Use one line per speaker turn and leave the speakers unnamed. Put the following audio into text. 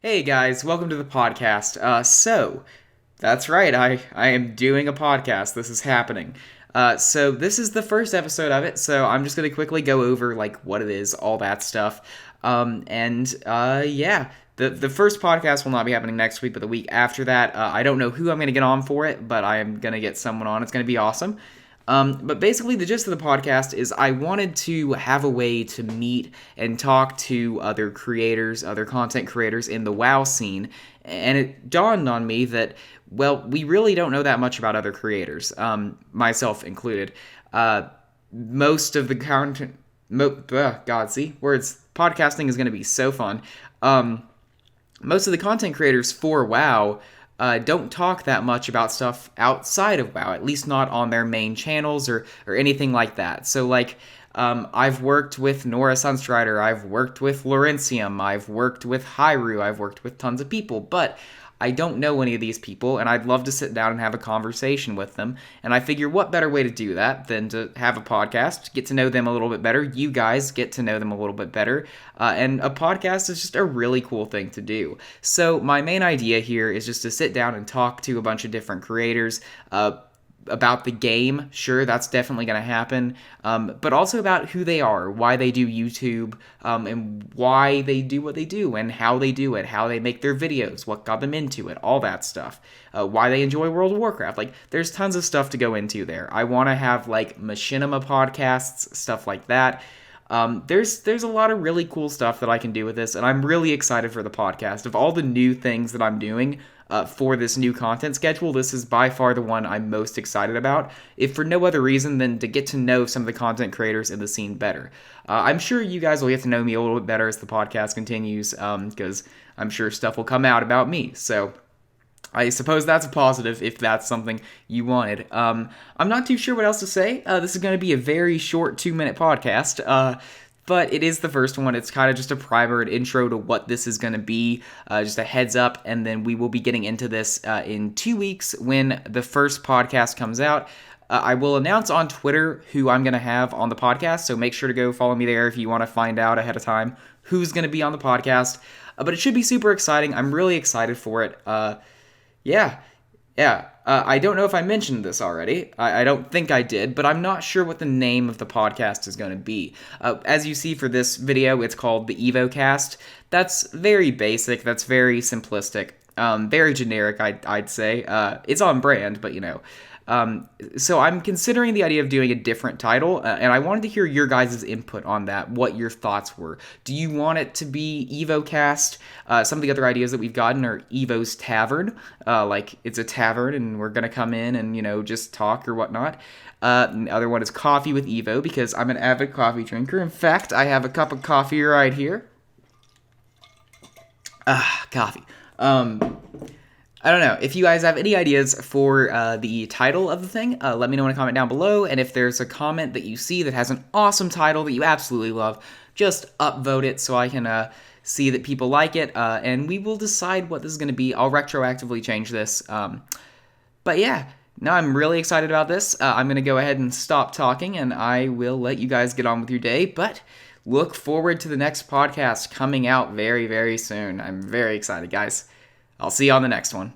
Hey guys, welcome to the podcast. That's right, I am doing a podcast. This is happening. So this is the first episode of it, so I'm just gonna quickly go over like what it is, all that stuff. Yeah. The first podcast will not be happening next week, but the week after that, I don't know who I'm gonna get on for it, but I am gonna get someone on. It's gonna be awesome. But basically, the gist of the podcast is I wanted to have a way to meet and talk to other creators, other content creators in the WoW scene. And it dawned on me that, well, we really don't know that much about other creators, myself included. Most of the content. God, see? Words. Podcasting is going to be so fun. Most of the content creators for WoW don't talk that much about stuff outside of WoW, at least not on their main channels or anything like that. So, like, I've worked with Nora Sunstrider, I've worked with Laurentium, I've worked with Hyrule, I've worked with tons of people, but I don't know any of these people, and I'd love to sit down and have a conversation with them. And I figure what better way to do that than to have a podcast, get to know them a little bit better. You guys get to know them a little bit better. And a podcast is just a really cool thing to do. So my main idea here is just to sit down and talk to a bunch of different creators, about the game. Sure, that's definitely going to happen, but also about who they are, why they do YouTube, and why they do what they do, and how they do it, how they make their videos, what got them into it, all that stuff, why they enjoy World of Warcraft. Like, there's tons of stuff to go into there. I want to have, like, machinima podcasts, stuff like that. There's a lot of really cool stuff that I can do with this, and I'm really excited for the podcast. Of all the new things that I'm doing for this new content schedule, this is by far the one I'm most excited about, if for no other reason than to get to know some of the content creators in the scene better. I'm sure you guys will get to know me a little bit better as the podcast continues, because I'm sure stuff will come out about me, so I suppose that's a positive if that's something you wanted. I'm not too sure what else to say. This is going to be a very short 2-minute podcast, but it is the first one. It's kind of just a primer and intro to what this is going to be, just a heads up, and then we will be getting into this in 2 weeks when the first podcast comes out. I will announce on Twitter who I'm going to have on the podcast, so make sure to go follow me there if you want to find out ahead of time who's going to be on the podcast. But it should be super exciting. I'm really excited for it. Yeah. I don't know if I mentioned this already. I don't think I did, but I'm not sure what the name of the podcast is going to be. As you see for this video, it's called the EvoCast. That's very basic. That's very simplistic. Very generic, I'd say. It's on brand, but you know. So I'm considering the idea of doing a different title, and I wanted to hear your guys' input on that, what your thoughts were. Do you want it to be EvoCast? Some of the other ideas that we've gotten are Evo's Tavern, like it's a tavern and we're going to come in and, you know, just talk or whatnot. The other one is Coffee with Evo, because I'm an avid coffee drinker. In fact, I have a cup of coffee right here. Coffee. I don't know. If you guys have any ideas for the title of the thing, let me know in a comment down below. And if there's a comment that you see that has an awesome title that you absolutely love, just upvote it so I can see that people like it. And we will decide what this is going to be. I'll retroactively change this. But yeah, no, I'm really excited about this. I'm going to go ahead and stop talking, and I will let you guys get on with your day. But look forward to the next podcast coming out very, very soon. I'm very excited, guys. I'll see you on the next one.